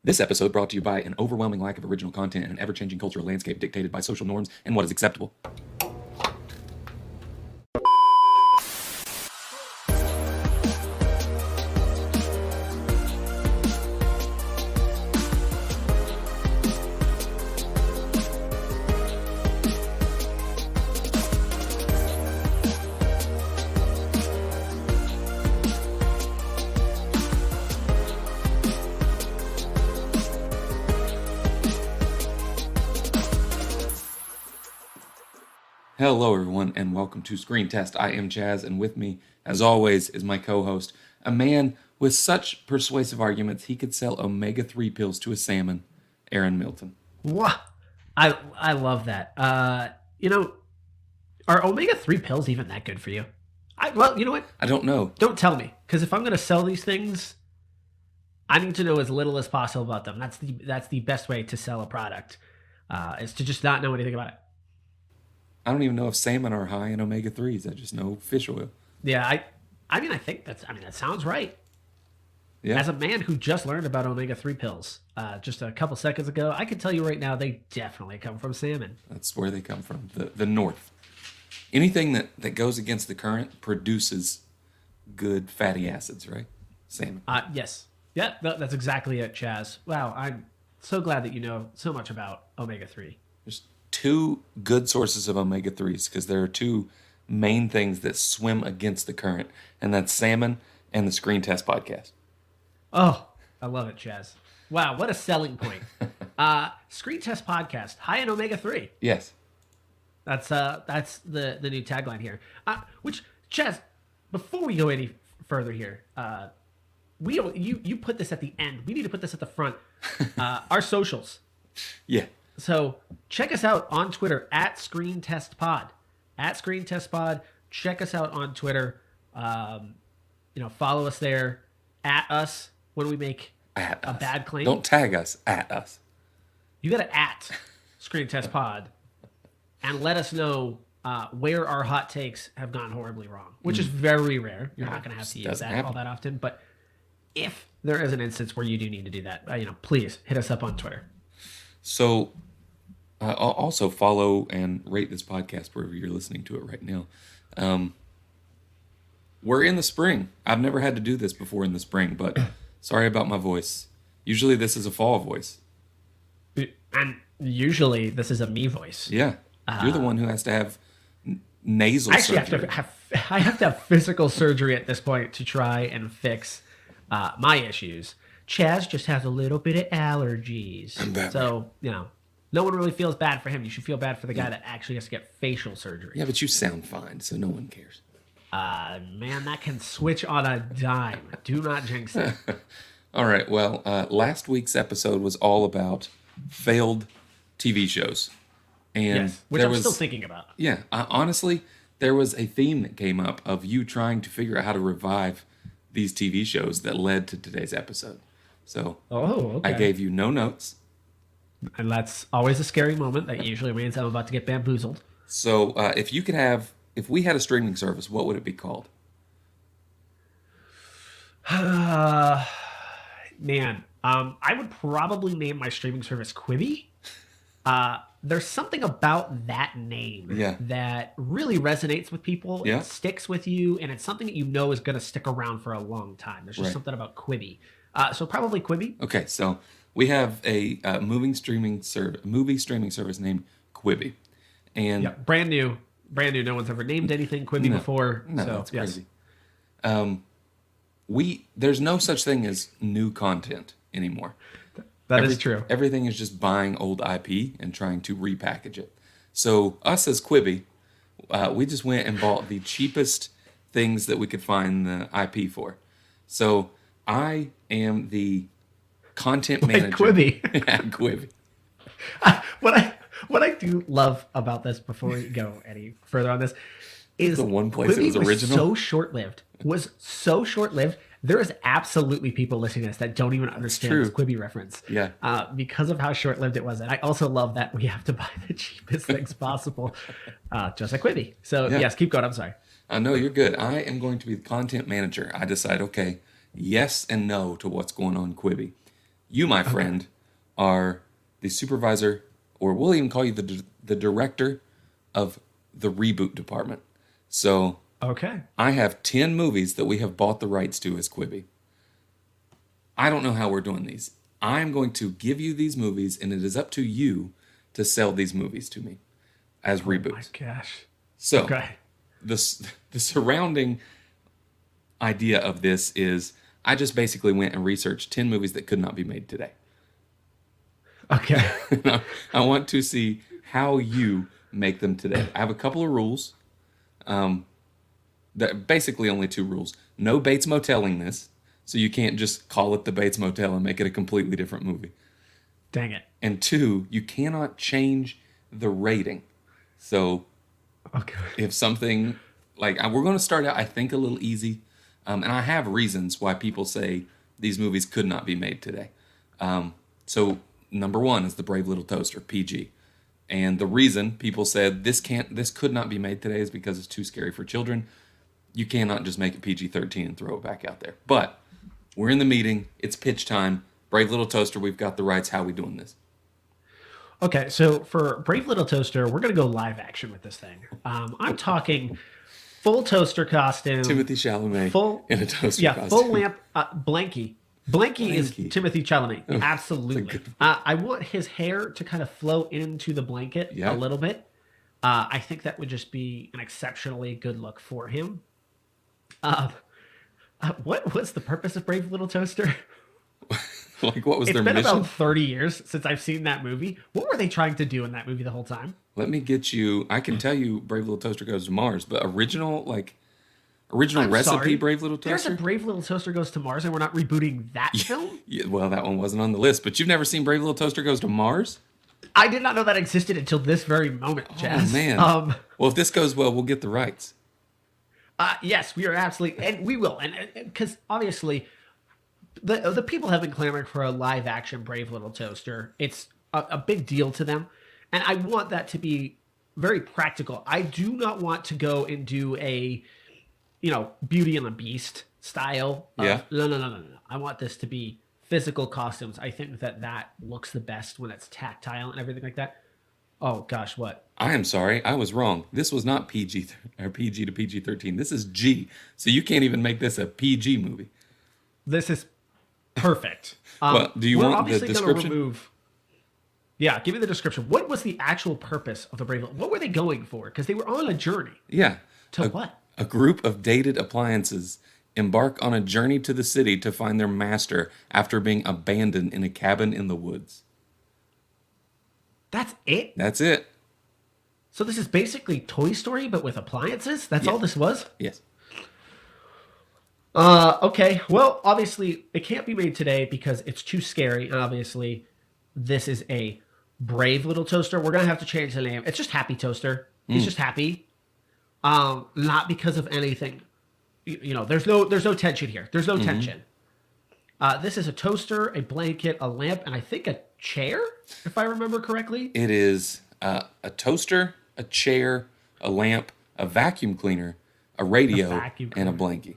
This episode brought to you by an overwhelming lack of original content and an ever-changing cultural landscape dictated by social norms and what is acceptable. Hello, everyone, and welcome to Screen Test. I am Chaz, and with me, as always, is my co-host, a man with such persuasive arguments he could sell omega-3 pills to a salmon, Aaron Milton. What? I love that. Are omega-3 pills even that good for you? Well, you know what? I don't know. Don't tell me, because if I'm going to sell these things, I need to know as little as possible about them. That's the best way to sell a product, is to just not know anything about it. I don't even know if salmon are high in omega-3s. I just know fish oil. Yeah, I think that sounds right. Yeah. As a man who just learned about omega-3 pills just a couple seconds ago, I can tell you right now they definitely come from salmon. That's where they come from, the north. Anything that goes against the current produces good fatty acids, right? Salmon. Yes. Yeah, that's exactly it, Chaz. Wow, I'm so glad that you know so much about omega-3. There's two good sources of omega-3s because there are two main things that swim against the current, and that's salmon and the Screen Test podcast. Oh, I love it, Chaz. Wow, what a selling point. Screen Test podcast, high in omega-3. Yes. That's the new tagline here. Which, Chaz, before we go any further here, you put this at the end. We need to put this at the front. Our socials. Yeah. So check us out on Twitter at ScreenTestPod. At ScreenTestPod. Check us out on Twitter. Follow us there. At us when we make a bad claim. Don't tag us. At us. You got to at ScreenTestPod and let us know where our hot takes have gone horribly wrong, which is very rare. You're not going to have to use that all that often. But if there is an instance where you do need to do that, please hit us up on Twitter. So also follow and rate this podcast wherever you're listening to it right now. We're in the spring. I've never had to do this before in the spring, but sorry about my voice. Usually this is a fall voice. And usually this is a me voice. Yeah. You're the one who has to have nasal surgery. I have to have physical surgery at this point to try and fix my issues. Chaz just has a little bit of allergies. So, no one really feels bad for him. You should feel bad for the guy that actually has to get facial surgery. Yeah, but you sound fine, so no one cares. Man, that can switch on a dime. Do not jinx it. All right, well, last week's episode was all about failed TV shows. And yes, which I'm still thinking about. Yeah, honestly, there was a theme that came up of you trying to figure out how to revive these TV shows that led to today's episode. So okay. I gave you no notes. And that's always a scary moment. That usually means I'm about to get bamboozled. So if we had a streaming service, what would it be called? I would probably name my streaming service Quibi. There's something about that name that really resonates with people. Yeah. It sticks with you, and it's something that you know is going to stick around for a long time. There's just something about Quibi. So probably Quibi. Okay, so we have a movie streaming service named Quibi, and brand new. No one's ever named anything Quibi before. No, so, that's crazy. There's no such thing as new content anymore. That is true. Everything is just buying old IP and trying to repackage it. So us as Quibi, we just went and bought the cheapest things that we could find the IP for. So I am the content manager. Quibi. Yeah, Quibi. What I do love about this, before we go any further on this, is the one place Quibi it was original. Was so short-lived. There is absolutely people listening to this that don't even understand this Quibi reference. Yeah. Because of how short-lived it was. And I also love that we have to buy the cheapest things possible, just like Quibi. So yes, keep going. I'm sorry. No, you're good. I am going to be the content manager. I decide, okay, yes and no to what's going on Quibi. You, my friend, are the supervisor, or we'll even call you the director of the reboot department. So Okay. I have 10 movies that we have bought the rights to as Quibi. I don't know how we're doing these. I'm going to give you these movies, and it is up to you to sell these movies to me as reboots. Oh my gosh. So Okay. the surrounding idea of this is I just basically went and researched 10 movies that could not be made today. Okay. I want to see how you make them today. I have a couple of rules. That basically only 2 rules. No Bates Moteling this, so you can't just call it the Bates Motel and make it a completely different movie. Dang it. And 2, you cannot change the rating. So Okay. if something like we're going to start out, I think, a little easy, and I have reasons why people say these movies could not be made today. So number 1 is The Brave Little Toaster, PG. And the reason people said this could not be made today is because it's too scary for children. You cannot just make it PG-13 and throw it back out there. But we're in the meeting. It's pitch time. Brave Little Toaster, we've got the rights. How are we doing this? Okay, so for Brave Little Toaster, we're going to go live action with this thing. I'm talking full toaster costume. Timothy Chalamet full, in a toaster costume. Full lamp. Blanky. Blanky is Timothy Chalamet. Absolutely. I want his hair to kind of flow into the blanket a little bit. I think that would just be an exceptionally good look for him. What's the purpose of Brave Little Toaster? Like, what was their mission? It's been about 30 years since I've seen that movie. What were they trying to do in that movie the whole time? Let me get you. I can tell you Brave Little Toaster Goes to Mars, but original recipe sorry. Brave Little Toaster? There's a Brave Little Toaster Goes to Mars, and we're not rebooting that film? Yeah, well, that one wasn't on the list, but you've never seen Brave Little Toaster Goes to Mars? I did not know that existed until this very moment, Jess. Oh, man. Well, if this goes well, we'll get the rights. Yes, we are absolutely, and we will. And because obviously, the people have been clamoring for a live action Brave Little Toaster. It's a big deal to them. And I want that to be very practical. I do not want to go and do a, Beauty and the Beast style. Yeah. No. I want this to be physical costumes. I think that looks the best when it's tactile and everything like that. Oh gosh, what? I am sorry, I was wrong. This was not PG to PG-13. This is G. So you can't even make this a PG movie. This is perfect. Well, do you want the description? Yeah, give me the description. What was the actual purpose of the Brave Little? What were they going for? Because they were on a journey. Yeah. To what? A group of dated appliances embark on a journey to the city to find their master after being abandoned in a cabin in the woods. That's it? That's it. So this is basically Toy Story, but with appliances? That's all this was? Yes. Okay. Well, obviously, it can't be made today because it's too scary. And obviously, this is a Brave Little Toaster. We're going to have to change the name. It's just Happy Toaster. He's just happy. Not because of anything. There's no tension here. There's no tension. This is a toaster, a blanket, a lamp, and I think a chair, if I remember correctly. It is a toaster, a chair, a lamp, a vacuum cleaner, a radio, and a blankie.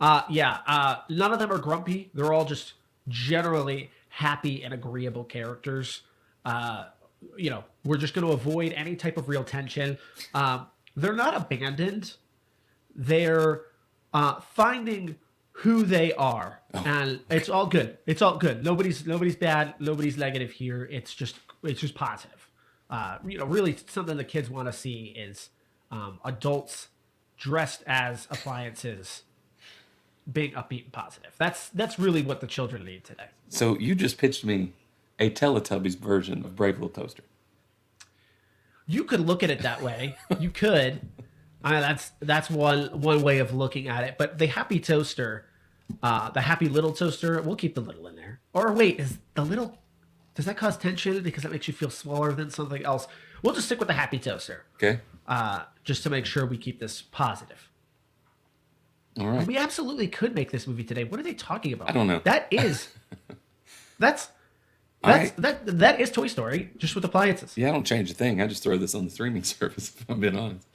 None of them are grumpy. They're all just generally happy and agreeable characters. We're just going to avoid any type of real tension. They're not abandoned. They're finding who they are, and it's all good. It's all good. Nobody's bad. Nobody's negative here. It's just positive. Really something the kids want to see is adults dressed as appliances being upbeat and positive. That's really what the children need today. So you just pitched me a Teletubbies version of Brave Little Toaster. You could look at it that way. You could. That's one way of looking at it. But the Happy Toaster, the Happy Little Toaster, we'll keep the little in there. Or wait, is the little, does that cause tension because that makes you feel smaller than something else? We'll just stick with the Happy Toaster. Okay. Just to make sure we keep this positive. All right. We absolutely could make this movie today. What are they talking about? I don't know. That is Toy Story, just with appliances. Yeah, I don't change a thing. I just throw this on the streaming service, if I'm being honest.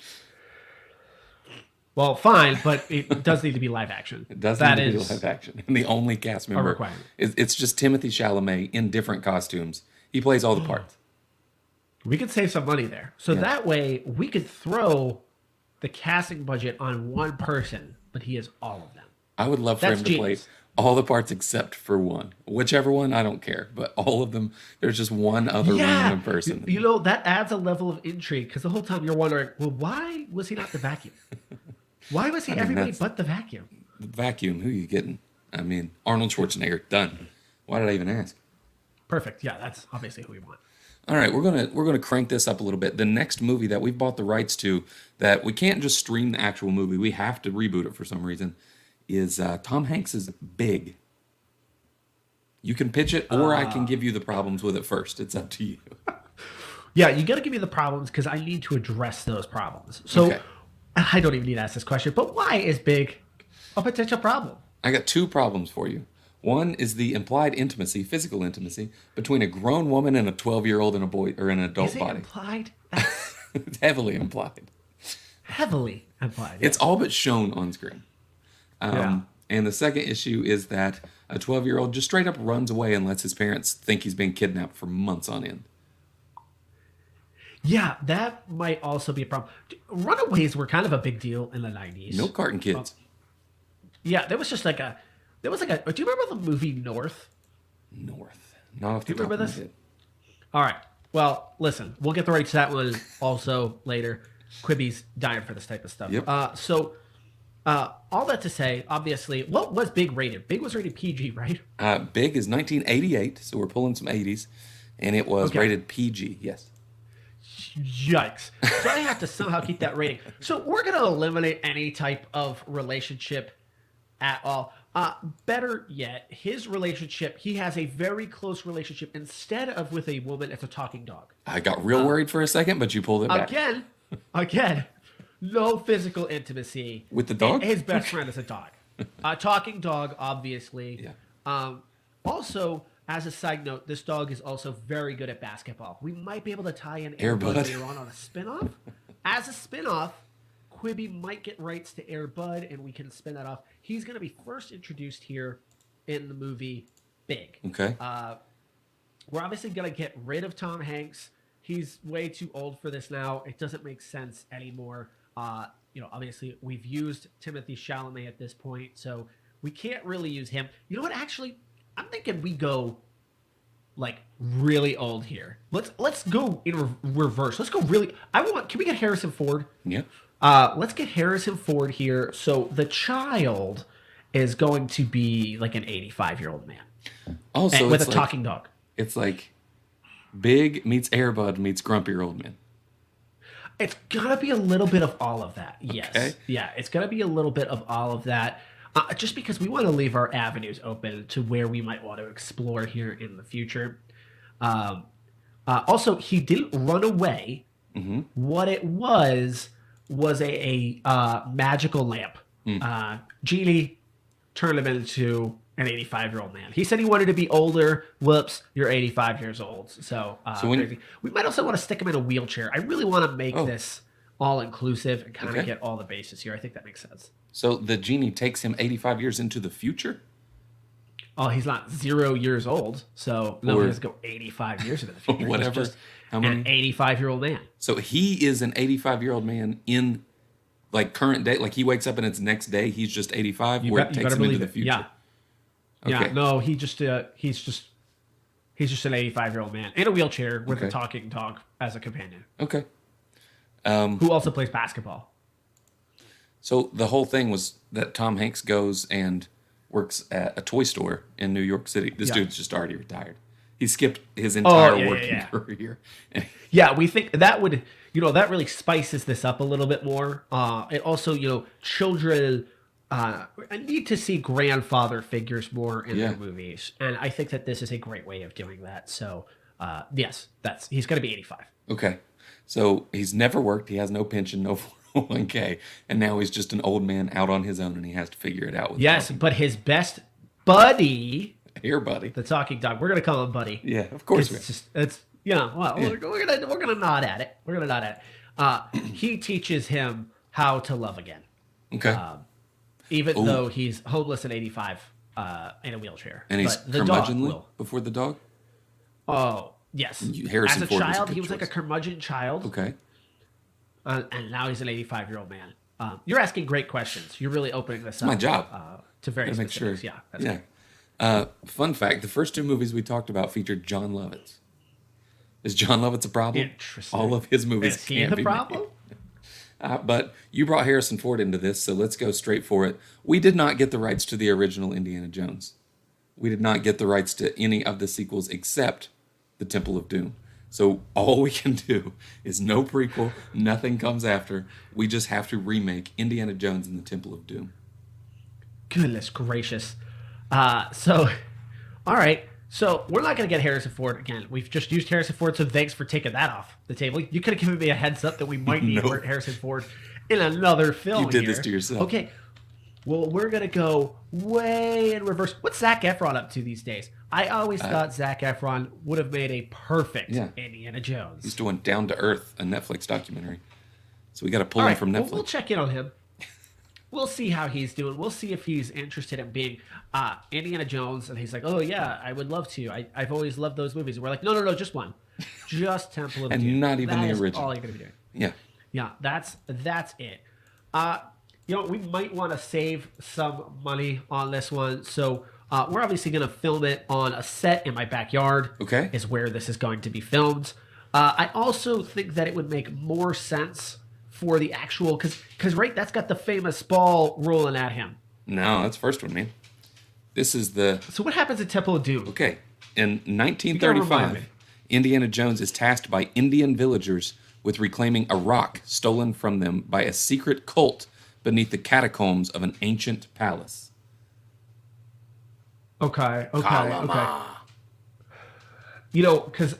Well, fine, but it does need to be live action. It does need to be live action. And the only cast member requirement. It's just Timothy Chalamet in different costumes. He plays all the parts. We could save some money there. So that way we could throw the casting budget on one person, but he is all of them. I would love for him to play all the parts except for one. Whichever one, I don't care. But all of them, there's just one other random person. You know, that adds a level of intrigue because the whole time you're wondering, well, why was he not the vacuum? Why was he everybody but the vacuum? The vacuum, who are you getting? I mean, Arnold Schwarzenegger, done. Why did I even ask? Perfect. Yeah, that's obviously who we want. All right, we're gonna crank this up a little bit. The next movie that we've bought the rights to, that we can't just stream the actual movie, we have to reboot it for some reason, is Tom Hanks's Big. You can pitch it, or I can give you the problems with it first. It's up to you. Yeah, you got to give me the problems because I need to address those problems. So I don't even need to ask this question, but why is Big a potential problem? I got two problems for you. One is the implied intimacy, physical intimacy, between a grown woman and a 12-year-old in a boy or an adult body. Implied? It's heavily implied. Heavily implied. It's all but shown on screen. And the second issue is that a 12-year-old just straight up runs away and lets his parents think he's been kidnapped for months on end. Yeah, that might also be a problem. Runaways were kind of a big deal in the 90s. No carton kids. Yeah, there was just like a... do you remember the movie North? North. Not off the Do you remember top of this? my head. All right. Well, listen, we'll get the rights to that one also later. Quibi's dying for this type of stuff. Yep. All that to say, obviously, what was Big rated? Big was rated PG, right? Big is 1988, so we're pulling some 80s, and it was rated PG, yes. Yikes. So I have to somehow keep that rating. So we're going to eliminate any type of relationship at all. Better yet, his relationship, he has a very close relationship. Instead of with a woman, it's a talking dog. I got real worried for a second, but you pulled it back. Again, no physical intimacy. With the dog? His best friend is a dog. A talking dog, obviously. Yeah. Also, as a side note, this dog is also very good at basketball. We might be able to tie in Air Bud later on a spinoff. As a spinoff, Quibi might get rights to Air Bud, and we can spin that off. He's going to be first introduced here in the movie Big. Okay. We're obviously going to get rid of Tom Hanks. He's way too old for this now. It doesn't make sense anymore. Obviously, we've used Timothy Chalamet at this point, so we can't really use him. You know what? Actually, I'm thinking we go like really old here. Let's go in reverse. Let's go really. Can we get Harrison Ford? Yeah. Let's get Harrison Ford here. So the child is going to be like an 85-year-old man. Oh, so with a talking dog. It's like Big meets Air Bud meets Grumpy Old Man. It's gonna be a little bit of all of that. Yes. Okay. Yeah, it's gonna be a little bit of all of that. Just because we want to leave our avenues open to where we might want to explore here in the future. Also, he didn't run away. Mm-hmm. What it was a magical lamp. Genie turned him into an 85-year-old man. He said he wanted to be older. Whoops, you're 85 years old. So crazy. We might also want to stick him in a wheelchair. I really want to make this all-inclusive and kind of get all the bases here. I think that makes sense. So the genie takes him 85 years into the future? Oh, he's not 0 years old. So no, he has to go 85 years into the future. Whatever. He's just an 85-year-old man. So he is an 85-year-old man in like current day. Like he wakes up and it's next day. He's just 85. Where it takes him into the future. Yeah. Okay. Yeah. No, he's just an 85-year-old man in a wheelchair with a talking dog as a companion. Okay. Who also plays basketball. So the whole thing was that Tom Hanks goes and works at a toy store in New York City. This dude's just already retired. He skipped his entire working career. Yeah, we think that would, that really spices this up a little bit more. It also, children need to see grandfather figures more in their movies. And I think that this is a great way of doing that. So, yes, he's going to be 85. Okay. So he's never worked. He has no pension, no 401k. And now he's just an old man out on his own and he has to figure it out. But his best buddy... Here, buddy. The talking dog. We're going to call him Buddy. Yeah, of course we are. We're gonna nod at it. We're gonna nod at it. He teaches him how to love again. Okay. Even though he's homeless in 85 in a wheelchair. And he's but the dog will. before the dog? Oh, yes. Harrison As a Ford was a child, good he was like a choice. curmudgeon child. Okay. And now he's an 85-year-old man. You're asking great questions. You're really opening this up. My job. To very Gotta make specifics. sure. Yeah. That's Yeah. great. Fun fact, the first 2 movies we talked about featured John Lovitz. Is John Lovitz a problem? Interesting. All of his movies Is he can't the be problem? made. But you brought Harrison Ford into this, so let's go straight for it. We did not get the rights to the original Indiana Jones. We did not get the rights to any of the sequels except the Temple of Doom. So all we can do is no prequel, nothing comes after. We just have to remake Indiana Jones and the Temple of Doom. Goodness gracious. So, all right. So we're not going to get Harrison Ford again. We've just used Harrison Ford, so thanks for taking that off the table. You could have given me a heads up that we might need Nope. Harrison Ford in another film. You did here. this to yourself. Okay. Well, we're going to go way in reverse. What's Zac Efron up to these days? I always thought Zac Efron would have made a perfect Indiana Jones. He's doing Down to Earth, a Netflix documentary. So we got to pull All him right, from Netflix. we'll check in on him. We'll see how he's doing. We'll see if he's interested in being Indiana Jones. And he's like, oh, yeah, I would love to. I've always loved those movies. And we're like, no, just one. Just Temple of Doom. And not even That the is original. all you're going to be doing. Yeah. Yeah, that's it. We might want to save some money on this one. So we're obviously going to film it on a set in my backyard. Okay. Is where this is going to be filmed. I also think that it would make more sense for the actual, because right, that's got the famous ball rolling at him. No, that's the first one, man. This is the... So what happens at Temple of Doom? Okay. In remind 1935, me. Indiana Jones is tasked by Indian villagers with reclaiming a rock stolen from them by a secret cult beneath the catacombs of an ancient palace. Okay. Kalama. Because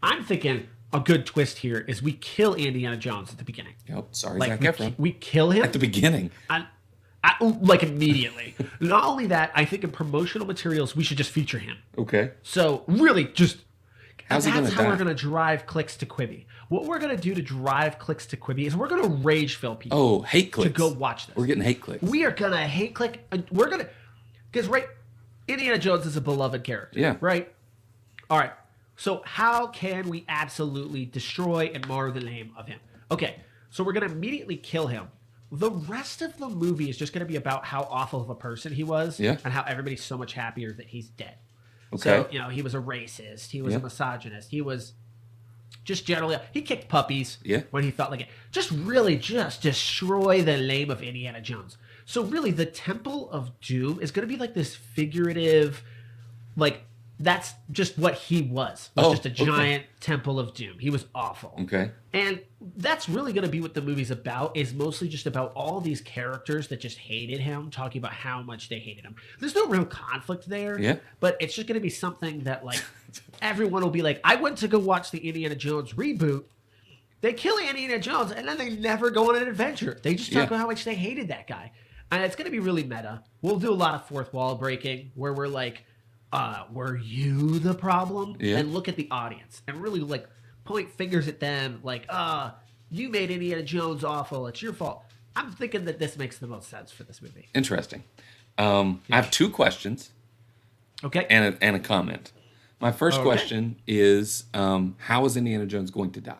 I'm thinking a good twist here is we kill Indiana Jones at the beginning. Yep, sorry, Like Zac we, Efron. we kill him At the beginning. like immediately. Not only that, I think in promotional materials we should just feature him. Okay. So really, just How's he that's gonna how die? we're gonna drive clicks to Quibi. What we're gonna do to drive clicks to Quibi is we're gonna rage fill people Oh, hate clicks. to go watch this. We're getting hate clicks. We are gonna hate click. We're gonna, because right, Indiana Jones is a beloved character. Yeah. Right. All right. So how can we absolutely destroy and mar the name of him? Okay. So we're gonna immediately kill him. The rest of the movie is just gonna be about how awful of a person he was. Yeah. And how everybody's so much happier that he's dead. Okay. So he was a racist. He was Yeah. a misogynist. He was just generally, he kicked puppies when he felt like it. Just really just destroy the name of Indiana Jones. So really the Temple of Doom is going to be like this figurative, like that's just what he was. Just a giant Temple of Doom. He was awful. Okay. And that's really going to be what the movie's about, is mostly just about all these characters that just hated him, talking about how much they hated him. There's no real conflict there. Yeah. But it's just going to be something that, like, everyone will be like, I went to go watch the Indiana Jones reboot. They kill Indiana Jones, and then they never go on an adventure. They just talk about how much they hated that guy. And it's going to be really meta. We'll do a lot of fourth wall breaking, where we're like, were you the problem? Yeah. And look at the audience and really like point fingers at them like, you made Indiana Jones awful. It's your fault. I'm thinking that this makes the most sense for this movie. Interesting. I have 2 questions Okay. and a comment. My first Okay. question is, how is Indiana Jones going to die?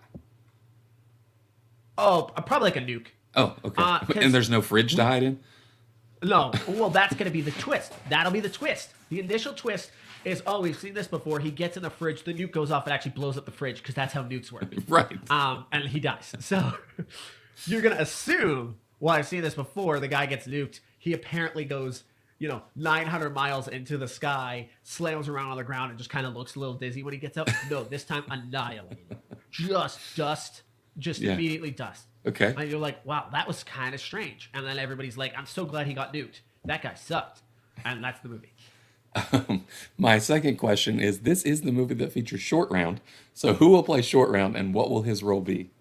Probably like a nuke. Oh, okay. 'cause- And there's no fridge to hide in? No. Well, that's going to be the twist. That'll be the twist. The initial twist is, we've seen this before. He gets in the fridge. The nuke goes off and actually blows up the fridge because that's how nukes work. Right. And he dies. So you're going to assume, well, I've seen this before. The guy gets nuked. He apparently goes, 900 miles into the sky, slams around on the ground, and just kind of looks a little dizzy when he gets up. No, this time annihilated. Just dust. Just immediately dust. Okay. And you're like, wow, that was kind of strange. And then everybody's like, I'm so glad he got nuked. That guy sucked. And that's the movie. My second question is, this is the movie that features Short Round. So who will play Short Round and what will his role be?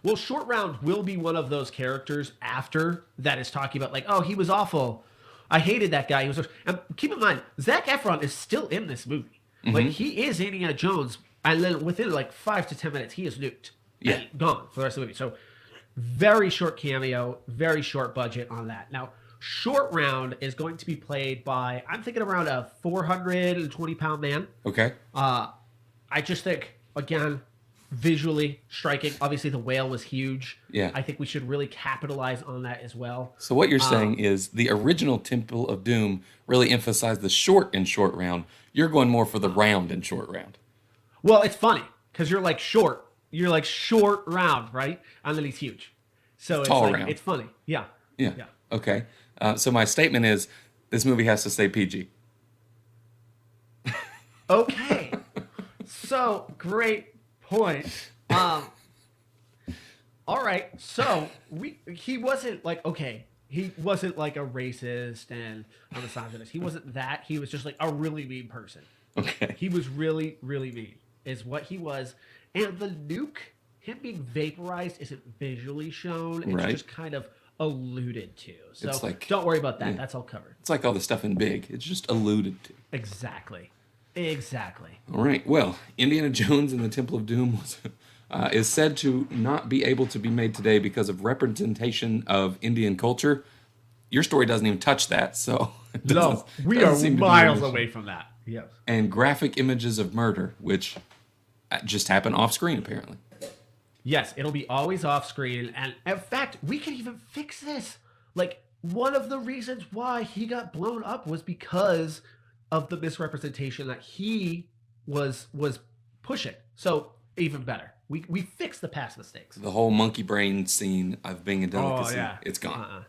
Well, Short Round will be one of those characters after that is talking about like, oh, he was awful. I hated that guy. He was. And keep in mind, Zac Efron is still in this movie. Like he is Indiana Jones, and then within like 5 to 10 minutes, he is nuked. Yeah. And gone for the rest of the movie. So Very short cameo, very short budget on that. Now, Short Round is going to be played by, I'm thinking around a 420-pound man. Okay. I just think, again, visually striking. Obviously, the whale was huge. Yeah. I think we should really capitalize on that as well. So what you're saying is the original Temple of Doom really emphasized the short in Short Round. You're going more for the round in Short Round. Well, it's funny because you're like short round, right? And then he's huge. So it's Tall like, round. it's funny. Yeah. Yeah. Okay. So my statement is this movie has to stay PG. Okay. So great point. All right. So he wasn't like, okay, he wasn't like a racist and a misogynist. He wasn't that. He was just like a really mean person. Okay. He was really, really mean is what he was. And the nuke, him being vaporized, isn't visually shown. It's just kind of alluded to. So It's like- don't worry about that. That's all covered. It's like all the stuff in Big. It's just alluded to. Exactly. All right. Well, Indiana Jones and the Temple of Doom is said to not be able to be made today because of representation of Indian culture. Your story doesn't even touch that, so No, we are miles away from that. Yes. And graphic images of murder, which just happen off screen apparently. Yes, it'll be always off screen. And in fact, we can even fix this. Like, one of the reasons why he got blown up was because of the misrepresentation that he was pushing. So even better. We fixed the past mistakes. The whole monkey brain scene of being a delicacy, it's gone.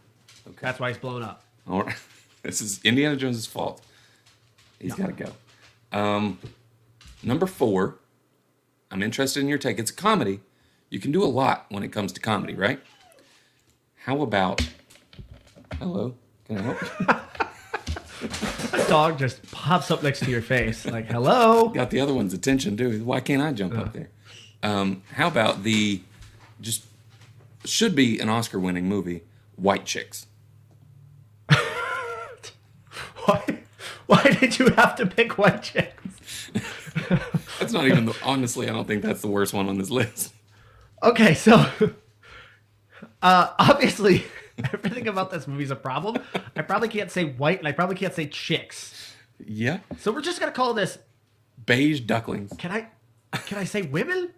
Okay. That's why he's blown up. All right. This is Indiana Jones' fault. He's got to go. Number 4. I'm interested in your take. It's a comedy. You can do a lot when it comes to comedy, right? How about... Hello? Can I help? A dog just pops up next to your face. Like, hello? Got the other one's attention, too. Why can't I jump up there? How about the... Just... Should be an Oscar-winning movie, White Chicks. Why did you have to pick White Chicks? That's not even honestly, I don't think that's the worst one on this list. Okay, so obviously everything about this movie is a problem. I probably can't say white and I probably can't say chicks. Yeah. So we're just gonna call this Beige ducklings. Can I say women?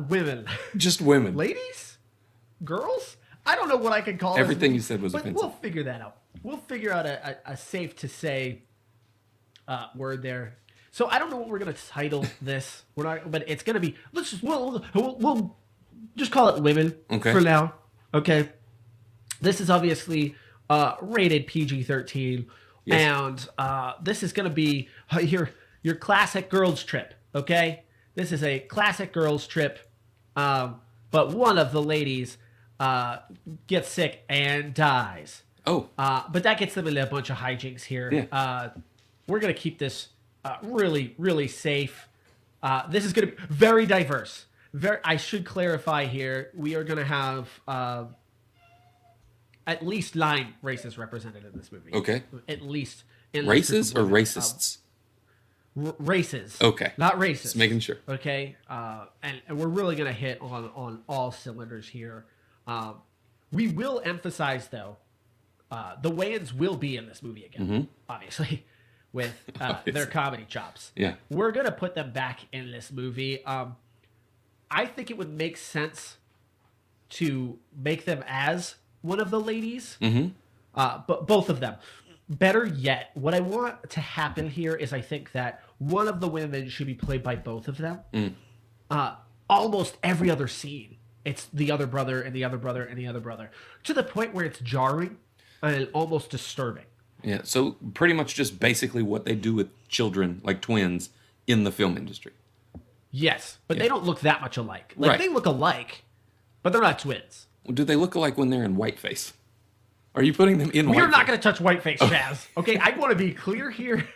Women. Just women. Ladies? Girls? I don't know what I can call Everything this you said was but offensive. we'll figure that out. We'll figure out a safe to say word there. So I don't know what we're gonna title this. We're not, but it's gonna be. We'll just call it women for now. Okay. This is obviously rated PG-13, and this is gonna be your classic girls trip. Okay. This is a classic girls trip, but one of the ladies gets sick and dies. Oh. But that gets them into a bunch of hijinks here. Yeah. We're going to keep this really, really safe. This is going to be very diverse. I should clarify here, we are going to have at least 9 races represented in this movie. Okay. At least. Races or racists? Races. Okay. Not races. Just making sure. Okay. And we're really going to hit on all cylinders here. We will emphasize, though, the Wayans will be in this movie again, obviously, with their comedy chops. Yeah. We're going to put them back in this movie. I think it would make sense to make them as one of the ladies, but both of them. Better yet, what I want to happen here is I think that one of the women should be played by both of them. Almost every other scene, it's the other brother and the other brother and the other brother, to the point where it's jarring and almost disturbing. Yeah, so pretty much just basically what they do with children, like twins, in the film industry. Yes, but they don't look that much alike. Like, they look alike, but they're not twins. Do they look alike when they're in whiteface? Are you putting them in whiteface? We're not going to touch whiteface, Chaz. Okay, I want to be clear here.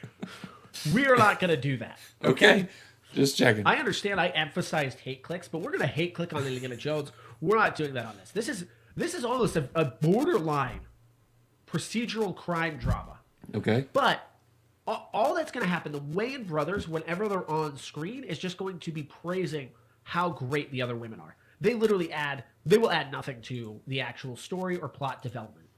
We are not going to do that. Okay. Just checking. I understand I emphasized hate clicks, but we're going to hate click on Indiana Jones. We're not doing that on this. This is almost a borderline procedural crime drama. Okay. But all that's going to happen, the Wayans brothers, whenever they're on screen, is just going to be praising how great the other women are. they literally they will add nothing to the actual story or plot development.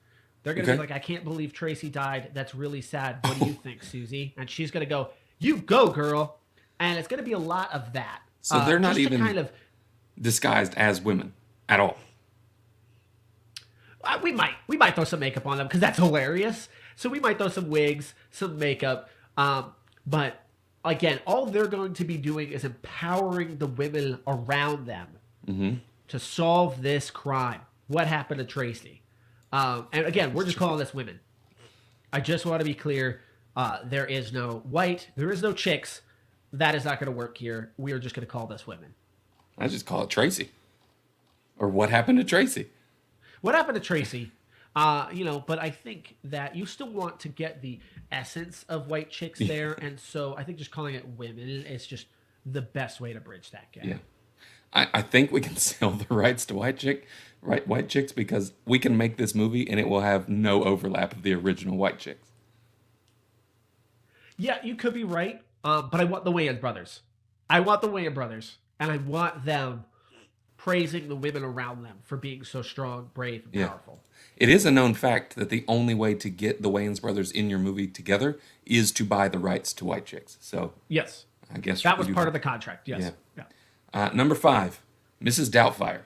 They're going to be like, I can't believe Tracy died. That's really sad. What do you think, Susie? And she's going to go, you go, girl. And it's going to be a lot of that. So they're not even disguised as women at all. We might throw some makeup on them because that's hilarious. So we might throw some wigs, some makeup. But again, all they're going to be doing is empowering the women around them to solve this crime. What happened to Tracy? And again, we're just calling this women. I just want to be clear. There is no white. There is no chicks. That is not going to work here. We are just going to call this women. I just call it Tracy. Or what happened to Tracy? What happened to Tracy? But I think that you still want to get the essence of white chicks there. And so I think just calling it women is just the best way to bridge that gap. Yeah. I think we can sell the rights to white chicks because we can make this movie and it will have no overlap of the original white chicks. Yeah, you could be right. But I want the Wayans brothers. And I want them praising the women around them for being so strong, brave, and powerful. It is a known fact that the only way to get the Wayans brothers in your movie together is to buy the rights to white chicks. So yes, I guess that was part of the contract. Yes. Yeah. Number 5, Mrs. Doubtfire.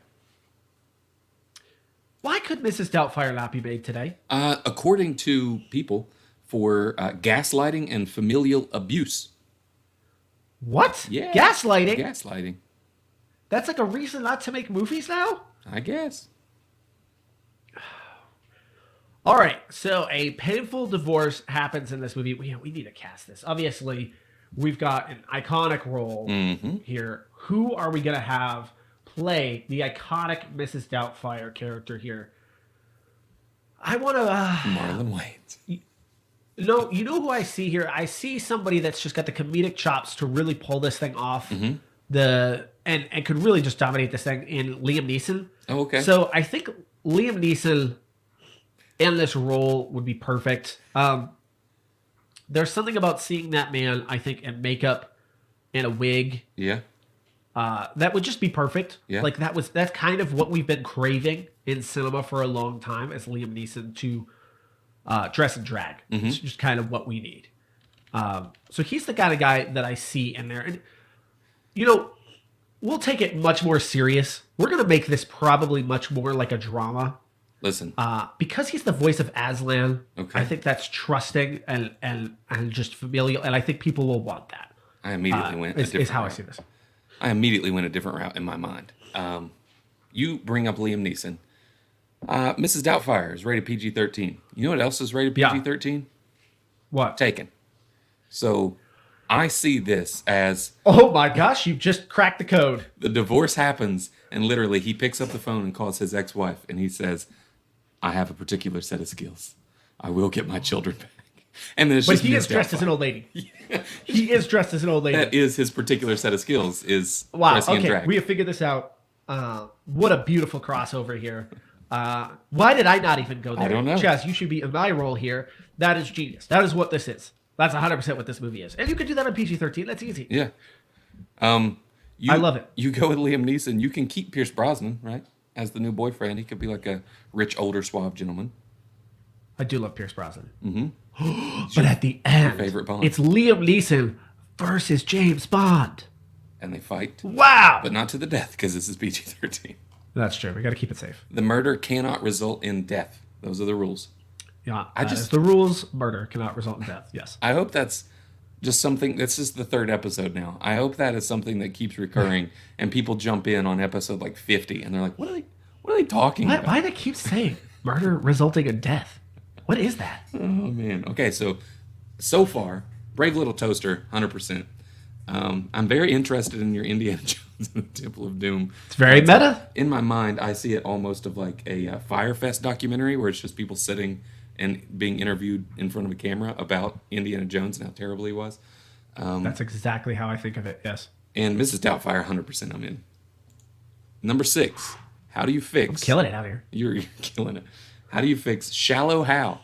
Why could Mrs. Doubtfire not be made today? According to people, for gaslighting and familial abuse. What? Yeah. Gaslighting? Gaslighting. That's like a reason not to make movies now? I guess. All right. So a painful divorce happens in this movie. We need to cast this. Obviously, we've got an iconic role here. Who are we going to have play the iconic Mrs. Doubtfire character here? I want to... Marlon Wayans. No, you know who I see here? I see somebody that's just got the comedic chops to really pull this thing off. And could really just dominate this thing in Liam Neeson. Oh, okay. So I think Liam Neeson in this role would be perfect. There's something about seeing that man, I think, in makeup and a wig. Yeah. That would just be perfect. Yeah. Like that's kind of what we've been craving in cinema for a long time, is Liam Neeson to dress and drag. It's just kind of what we need. So he's the kind of guy that I see in there. And, we'll take it much more serious. We're going to make this probably much more like a drama. Listen. Because he's the voice of Aslan, okay. I think that's trusting and just familial, and I think people will want that. I immediately went a different is how route. I see this. I immediately went a different route in my mind. You bring up Liam Neeson. Mrs. Doubtfire is rated PG-13. You know what else is rated PG-13? What? Taken. So I see this as... Oh my gosh, you just cracked the code. The divorce happens, and literally he picks up the phone and calls his ex-wife, and he says, I have a particular set of skills. I will get my children back. And then he is dressed as an old lady. He is dressed as an old lady. That is his particular set of skills, is wow, dressing in drag. We have figured this out. What a beautiful crossover here. Why did I not even go there? I don't know. Chaz, you should be in my role here. That is genius. That is what this is. That's 100% what this movie is. And you can do that on PG-13. That's easy. Yeah. I love it. You go with Liam Neeson. You can keep Pierce Brosnan, right, as the new boyfriend. He could be like a rich, older, suave gentleman. I do love Pierce Brosnan. But at the end, favorite Bond. It's Liam Neeson versus James Bond. And they fight. Wow. But not to the death, because this is PG-13. That's true. We got to keep it safe. The murder cannot result in death. Those are the rules. Yeah, is the rules. Murder cannot result in death. Yes. I hope that's just something. This is the 3rd episode now. I hope that is something that keeps recurring, and people jump in on episode like 50, and they're like, "What are they talking about? Why do they keep saying murder resulting in death? What is that?" Oh man. Okay, so far, Brave Little Toaster, 100%. I'm very interested in your Indiana Jones and the Temple of Doom. It's very meta. In my mind, I see it almost of like a Fyre Fest documentary where it's just people sitting and being interviewed in front of a camera about Indiana Jones and how terrible he was. That's exactly how I think of it, yes. And Mrs. Doubtfire, 100% I'm in. Number 6, how do you fix... I'm killing it out here. You're killing it. How do you fix Shallow Hal?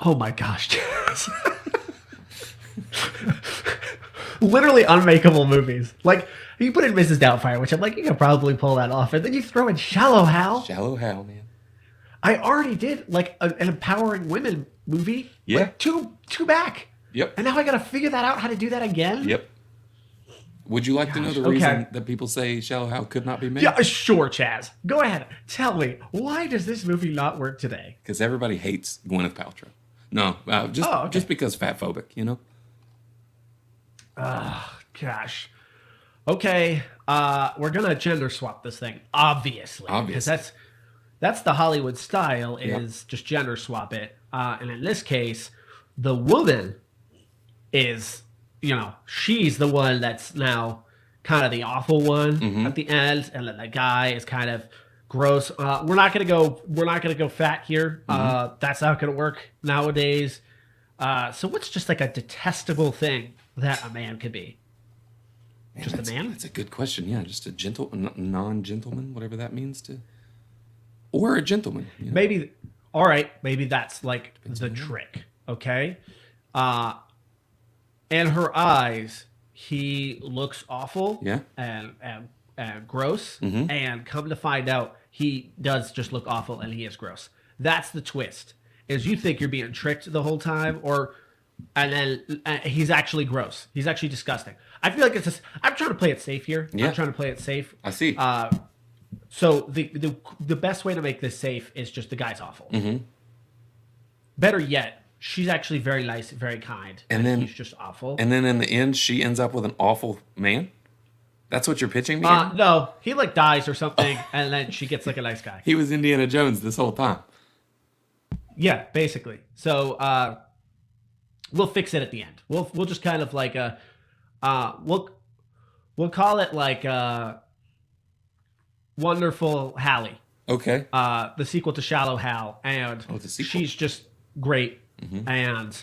Oh my gosh. literally unmakeable movies. Like, you put in Mrs. Doubtfire, which I'm like, you can probably pull that off. And then you throw in Shallow Hal. Shallow Hal, man. I already did, like, an empowering women movie. Yeah. Like, two back. Yep. And now I got to figure that out, how to do that again? Yep. Would you like to know the reason that people say Shallow Hal could not be made? Yeah, sure, Chaz. Go ahead. Tell me, why does this movie not work today? Because everybody hates Gwyneth Paltrow. No, just because fat phobic, you know? Gosh. Okay, we're going to gender swap this thing, obviously. Because that's the Hollywood style, is just gender swap it. And in this case, the woman is... she's the one that's now kind of the awful one at the end, and then the guy is kind of gross. We're not gonna go fat here. That's not gonna work nowadays. So what's just like a detestable thing that a man could be? Man, just a man? That's a good question. Yeah, just a non-gentleman, whatever that means or a gentleman. You know? Maybe. All right. Maybe that's like the trick. Okay. In her eyes, he looks awful, and gross. And come to find out, he does just look awful, and he is gross. That's the twist. Is you think you're being tricked the whole time, and then he's actually gross. He's actually disgusting. I feel like I'm trying to play it safe here. Yeah. I'm trying to play it safe. I see. So the best way to make this safe is just the guy's awful. Better yet, she's actually very nice, very kind, and then he's just awful. And then in the end, she ends up with an awful man. That's what you're pitching me? No, he like dies or something, and then she gets like a nice guy. He was Indiana Jones this whole time. Yeah, basically. So we'll fix it at the end. We'll just kind of like we'll call it like Wonderful Hallie. Okay. The sequel to Shallow Hal, and she's just great. And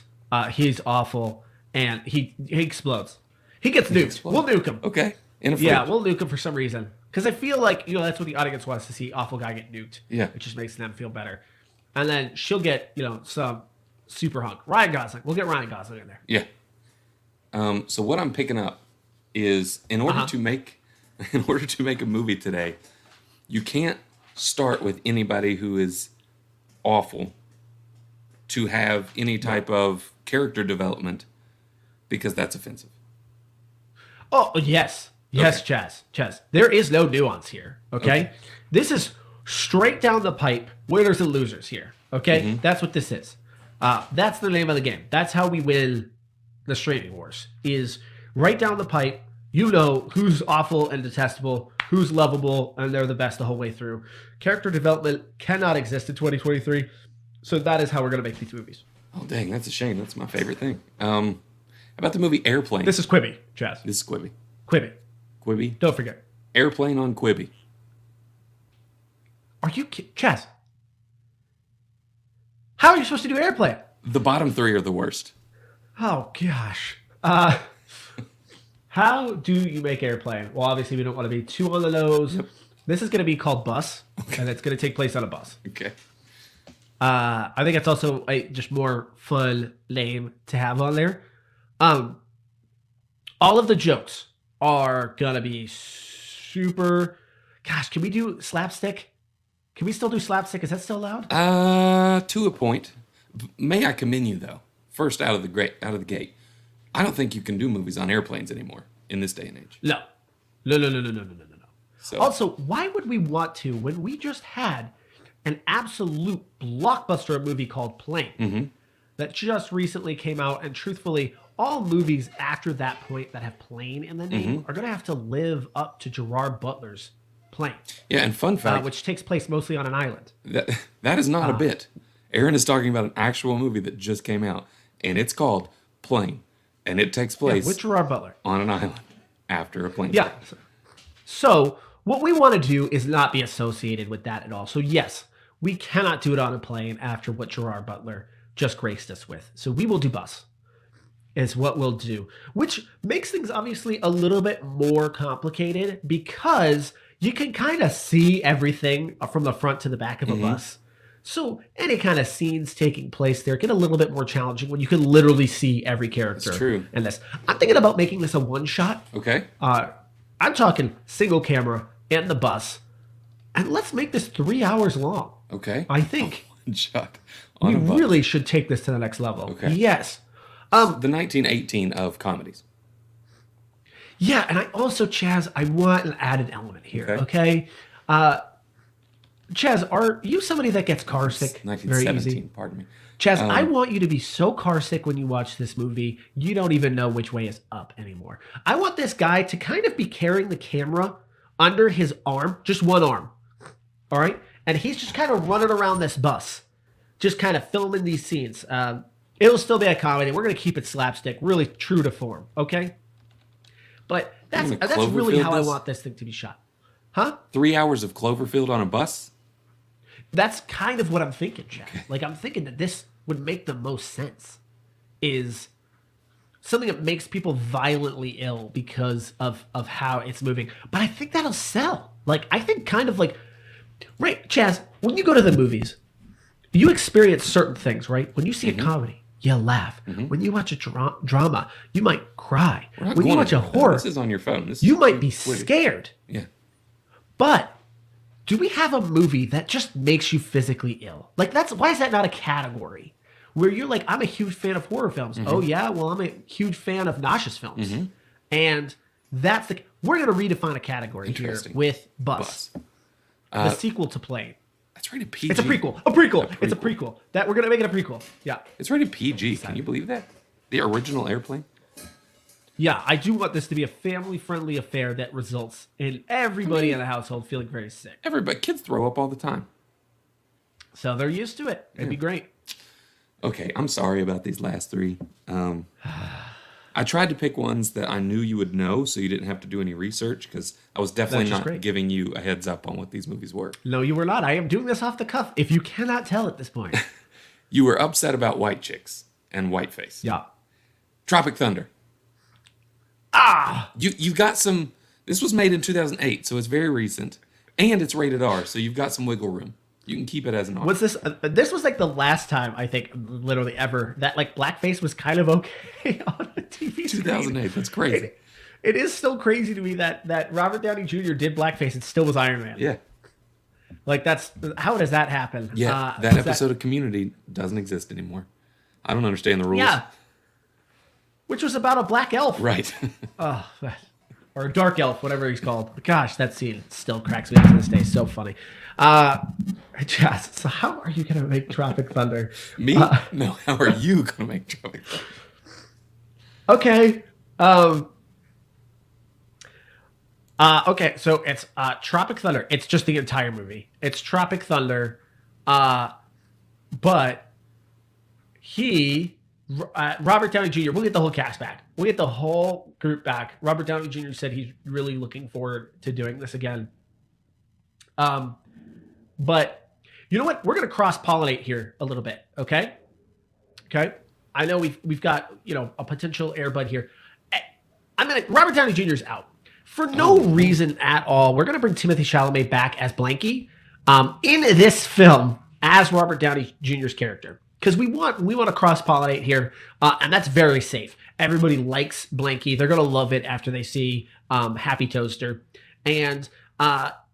he's awful, and he explodes. He gets nuked. We'll nuke him. Okay. Yeah, we'll nuke him for some reason. Because I feel like, that's what the audience wants to see, awful guy get nuked. Yeah. It just makes them feel better. And then she'll get, some super hunk. Ryan Gosling. We'll get Ryan Gosling in there. Yeah. So what I'm picking up is in order to make a movie today, you can't start with anybody who is awful to have any type of character development, because that's offensive. Oh, yes. Yes, okay. Chaz. There is no nuance here, okay? This is straight down the pipe, winners and losers here, okay? That's what this is. That's the name of the game. That's how we win the streaming wars, is right down the pipe. You know who's awful and detestable, who's lovable, and they're the best the whole way through. Character development cannot exist in 2023. So that is how we're going to make these movies. Oh, dang, that's a shame. That's my favorite thing. How about the movie Airplane? This is Quibi, Chaz. This is Quibi. Quibi. Don't forget. Airplane on Quibi. Are you kidding? Chaz, how are you supposed to do Airplane? The bottom three are the worst. Oh, gosh. How do you make Airplane? Well, obviously, we don't want to be too on the nose. Yep. This is going to be called Bus, and it's going to take place on a bus. Okay. I think it's also a just more fun name to have on there. All of the jokes are gonna be super. Gosh, can we do slapstick? Can we still do slapstick? Is that still allowed? To a point. May I commend you though? First out of the gate, I don't think you can do movies on airplanes anymore in this day and age. No. So. Also, why would we want to when we just had an absolute blockbuster movie called Plane that just recently came out, and truthfully, all movies after that point that have Plane in the name are going to have to live up to Gerard Butler's Plane. Yeah, and fun fact, which takes place mostly on an island. That is not a bit. Aaron is talking about an actual movie that just came out, and it's called Plane, and it takes place with Gerard Butler on an island after a plane. Yeah. So what we want to do is not be associated with that at all. So yes, we cannot do it on a plane after what Gerard Butler just graced us with. So we will do Bus, is what we'll do, which makes things obviously a little bit more complicated because you can kind of see everything from the front to the back of a bus. So any kind of scenes taking place there get a little bit more challenging when you can literally see every character. That's true. In this. I'm thinking about making this a one shot. Okay. I'm talking single camera in the bus, and let's make this 3 hours long. Okay. I think One shot we on a bus. really should take this to the next level. Okay. Yes. The 1918 of comedies. Yeah, and I also, Chaz, I want an added element here. Okay. Chaz, are you somebody that gets car sick very 1917, easy? pardon me. Chaz, I want you to be so car sick when you watch this movie, you don't even know which way is up anymore. I want this guy to kind of be carrying the camera under his arm, just one arm. All right? And he's just kind of running around this bus, just kind of filming these scenes. It'll still be a comedy. We're going to keep it slapstick, really true to form, okay? But that's really how I want this thing to be shot. Huh? 3 hours of Cloverfield on a bus? That's kind of what I'm thinking, Chad. Okay. Like, I'm thinking that this would make the most sense. Is something that makes people violently ill because of how it's moving. But I think that'll sell. Like, I think kind of like... Right, Chaz, when you go to the movies, you experience certain things, right? When you see a comedy, you laugh. When you watch a drama, you might cry. When you watch a horror... This is on your phone. You might be scared. Yeah. But... do we have a movie that just makes you physically ill? Like, why is that not a category? Where you're like, I'm a huge fan of horror films. Oh, yeah? Well, I'm a huge fan of nauseous films. And we're going to redefine a category here with Bus. The sequel to Plane. That's rated PG. It's a prequel. A prequel. It's a prequel. We're going to make it a prequel. Yeah. It's rated PG. Can you believe that? The original Airplane? Yeah, I do want this to be a family-friendly affair that results in everybody in the household feeling very sick. Kids throw up all the time. So they're used to it. It'd be great. Okay, I'm sorry about these last three. I tried to pick ones that I knew you would know so you didn't have to do any research because I was definitely not giving you a heads up on what these movies were. No, you were not. I am doing this off the cuff, if you cannot tell at this point. You were upset about White Chicks and Whiteface. Yeah. Tropic Thunder. You got some... This was made in 2008, so it's very recent. And it's rated R, so you've got some wiggle room. You can keep it as an R. What's this? This was like the last time, I think, literally ever, that like blackface was kind of okay on a TV screen. 2008, that's crazy. It is still crazy to me that Robert Downey Jr. did blackface and still was Iron Man. Yeah. Like, how does that happen? Yeah, that episode of Community doesn't exist anymore. I don't understand the rules. Yeah. Which was about a black elf. Right. Or a dark elf, whatever he's called. Gosh, that scene still cracks me up to this day. So funny. Jazz, so how are you going to make Tropic Thunder? Me? No, how are you going to make Tropic Thunder? Okay. Okay, so it's Tropic Thunder. It's just the entire movie. It's Tropic Thunder, but Robert Downey Jr., we'll get the whole cast back. We'll get the whole group back. Robert Downey Jr. said he's really looking forward to doing this again. But you know what? We're going to cross-pollinate here a little bit, okay? Okay? I know we've got, a potential Air Bud here. Robert Downey Jr. is out. For no reason at all, we're going to bring Timothée Chalamet back as Blanky in this film as Robert Downey Jr.'s character. Because we want to cross-pollinate here, and that's very safe. Everybody likes Blanky. They're going to love it after they see Happy Toaster. And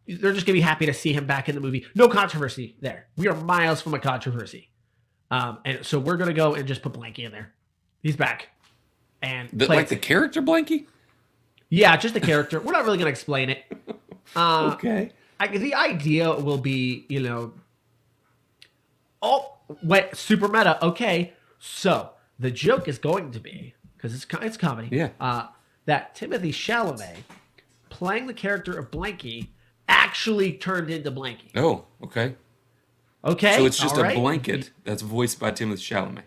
they're just going to be happy to see him back in the movie. No controversy there. We are miles from a controversy. And so we're going to go and just put Blanky in there. He's back. And the character Blanky? Yeah, just the character. We're not really going to explain it. Okay. The idea will be, super meta. Okay, so the joke is going to be, because it's comedy, that Timothée Chalamet, playing the character of Blanky, actually turned into Blanky. Oh, okay. Okay. So it's just a blanket that's voiced by Timothée Chalamet.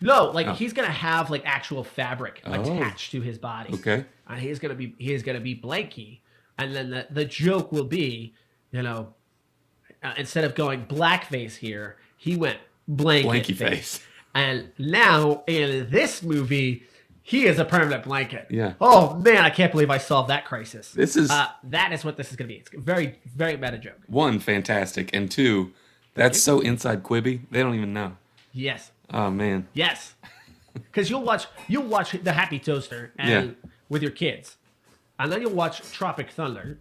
No, he's gonna have actual fabric attached to his body. Okay. And he's gonna be Blanky, and then the joke will be, instead of going blackface here, he went blanky face. And now in this movie, he is a permanent blanket. Yeah. Oh man, I can't believe I solved that crisis. This is that is what this is gonna be. It's a very, very meta joke. One, fantastic, and two, That's so inside Quibi. They don't even know. Yes. Oh man. Yes. Because you'll watch the Happy Toaster and with your kids, and then you'll watch Tropic Thunder,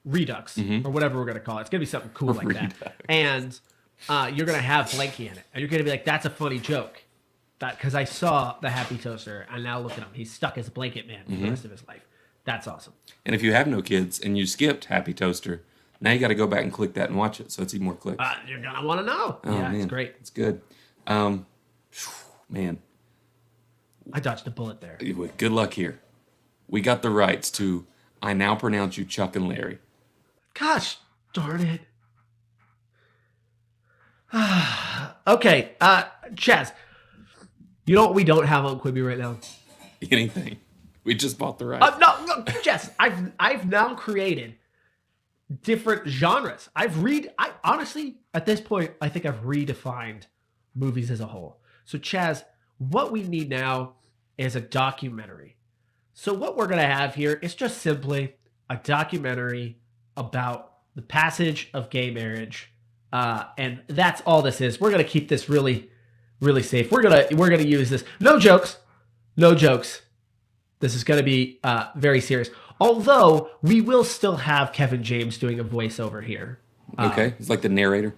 Redux or whatever we're gonna call it. It's gonna be something cool like that. And you're gonna have Blanky in it, and you're gonna be like, "That's a funny joke." That because I saw the Happy Toaster, and now look at him. He's stuck as a blanket man for the rest of his life. That's awesome. And if you have no kids and you skipped Happy Toaster, now you got to go back and click that and watch it, so it's even more clicks. You're gonna want to know. Oh, man. It's great. It's good. Man, I dodged a bullet there. good luck here. We got the rights to I Now Pronounce You Chuck and Larry. Gosh darn it. Okay, Chaz. You know what we don't have on Quibi right now? Anything. We just bought the rights. No, Chaz. I've now created different genres. I honestly, at this point, I think I've redefined movies as a whole. So Chaz, what we need now is a documentary. So what we're going to have here is just simply a documentary about the passage of gay marriage. And that's all this is. We're going to keep this really, really safe. We're going to use this. No jokes. This is going to be very serious. Although we will still have Kevin James doing a voiceover here. Okay. He's like the narrator.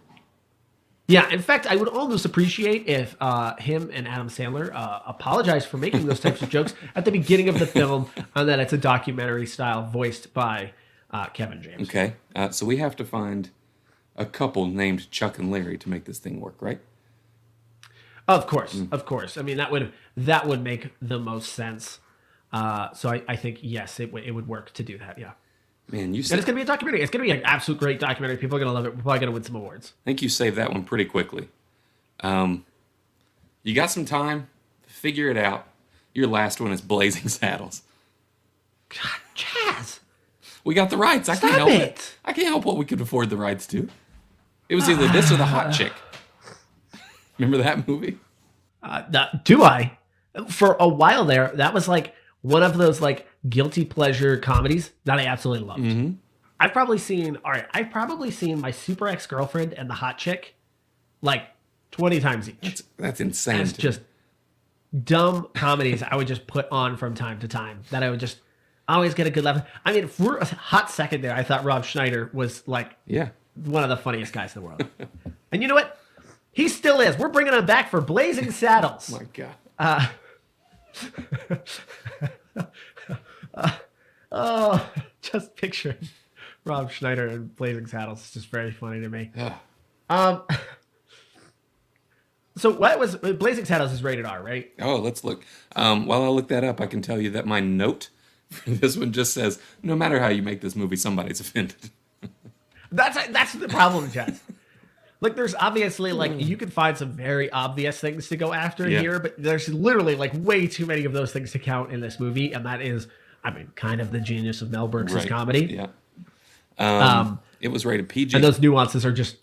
Yeah, in fact, I would almost appreciate if him and Adam Sandler apologize for making those types of jokes at the beginning of the film, and that it's a documentary style voiced by Kevin James. Okay, so we have to find a couple named Chuck and Larry to make this thing work, right? Of course. I mean, that would make the most sense. So I think yes, it would work to do that. Yeah. Man, you said... And it's going to be a documentary. It's going to be an absolute great documentary. People are going to love it. We're probably going to win some awards. I think you saved that one pretty quickly. You got some time. Figure it out. Your last one is Blazing Saddles. God, Chaz. We got the rights. I can't help it. I can't help what we could afford the rights to. It was either this or The Hot Chick. Remember that movie? Do I? For a while there, that was like one of those like guilty pleasure comedies that I absolutely loved. Mm-hmm. I've probably seen My Super Ex-Girlfriend and The Hot Chick like 20 times each. That's insane. That's just dumb comedies I would just put on from time to time that I would just always get a good laugh. I mean, for a hot second there, I thought Rob Schneider was like one of the funniest guys in the world. And you know what? He still is. We're bringing him back for Blazing Saddles. Oh my God. Just picturing Rob Schneider and Blazing Saddles. It's just very funny to me. So what was Blazing Saddles is rated R, right? Oh, let's look. While I look that up, I can tell you that my note for this one just says, no matter how you make this movie, somebody's offended. That's the problem, Jess. Like, there's obviously, like, you can find some very obvious things to go after here, but there's literally, like, way too many of those things to count in this movie, and that is, I mean, kind of the genius of Mel Brooks' comedy. Yeah. It was rated PG. And those nuances are just...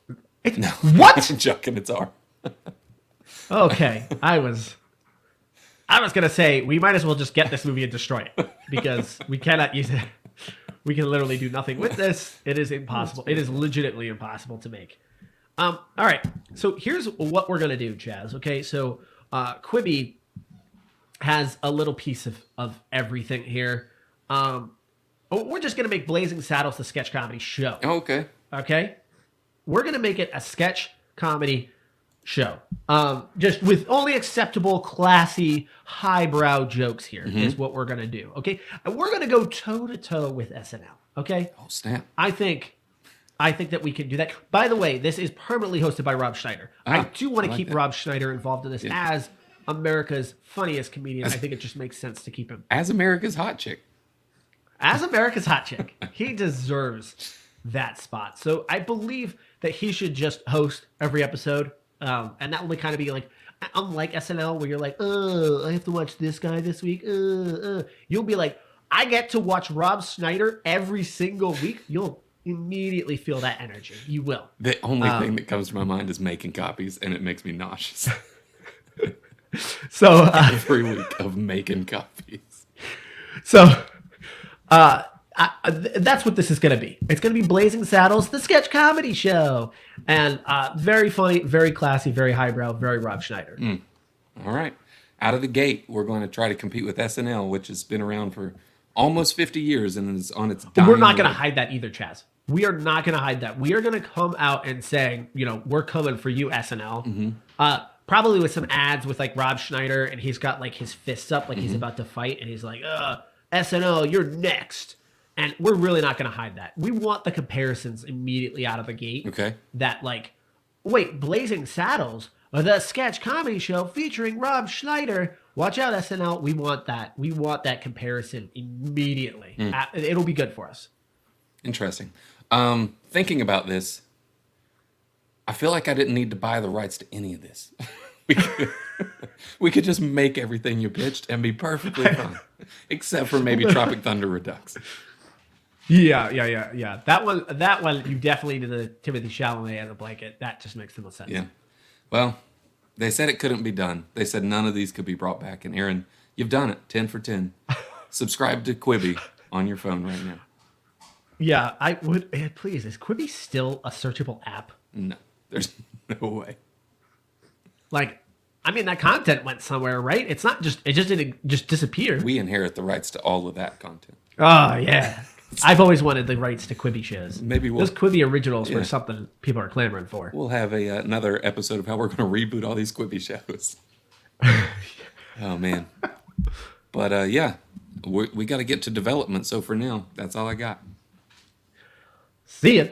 What? Joking, it's R. Okay. I was going to say, we might as well just get this movie and destroy it, because we cannot use it. We can literally do nothing with this. It is impossible. It is legitimately impossible to make. All right, so here's what we're going to do, Chaz. Okay, so Quibi has a little piece of everything here. We're just going to make Blazing Saddles the sketch comedy show. Oh, okay. Okay? We're going to make it a sketch comedy show. Just with only acceptable, classy, highbrow jokes here is what we're going to do. Okay? And we're going to go toe-to-toe with SNL. Okay? Oh, snap. I think that we can do that. By the way, this is permanently hosted by Rob Schneider. I do want to keep Rob Schneider involved in this as America's funniest comedian. I think it just makes sense to keep him. As America's Hot Chick. As America's Hot Chick. He deserves that spot. So I believe that he should just host every episode. And that will kind of be like, unlike SNL, where you're like, I have to watch this guy this week. You'll be like, I get to watch Rob Schneider every single week. You'll immediately feel that energy. You will. The only thing that comes to my mind is making copies, and it makes me nauseous. So every week of making copies. So I that's what this is going to be. It's going to be Blazing Saddles, the sketch comedy show. And very funny, very classy, very highbrow, very Rob Schneider. All right. Out of the gate, we're going to try to compete with SNL, which has been around for almost 50 years and is on its dying We're not going to way. hide that either, Chaz. We are not going to hide that. We are going to come out and saying, we're coming for you, SNL. Probably with some ads with like Rob Schneider, and he's got like his fists up like he's about to fight, and he's like, SNL, you're next. And we're really not going to hide that. We want the comparisons immediately out of the gate. Okay. That like, wait, Blazing Saddles, the sketch comedy show featuring Rob Schneider. Watch out, SNL. We want that. We want that comparison immediately. It'll be good for us. Interesting. Thinking about this, I feel like I didn't need to buy the rights to any of this. We could just make everything you pitched and be perfectly fine, except for maybe Tropic Thunder Redux. Yeah. That one, you definitely did the Timothy Chalamet as a blanket. That just makes the most sense. Yeah. Well, they said it couldn't be done. They said none of these could be brought back. And Aaron, you've done it. 10 for 10. Subscribe to Quibi on your phone right now. Yeah, I would. Please, is Quibi still a searchable app? No, there's no way. Like, I mean, that content went somewhere, right? It's not just, it just didn't just disappear. We inherit the rights to all of that content. Oh, yeah. I've always wanted the rights to Quibi shows. Maybe those Quibi originals were something people are clamoring for. We'll have another episode of how we're going to reboot all these Quibi shows. Oh, man. But, yeah, we got to get to development. So for now, that's all I got. See ya.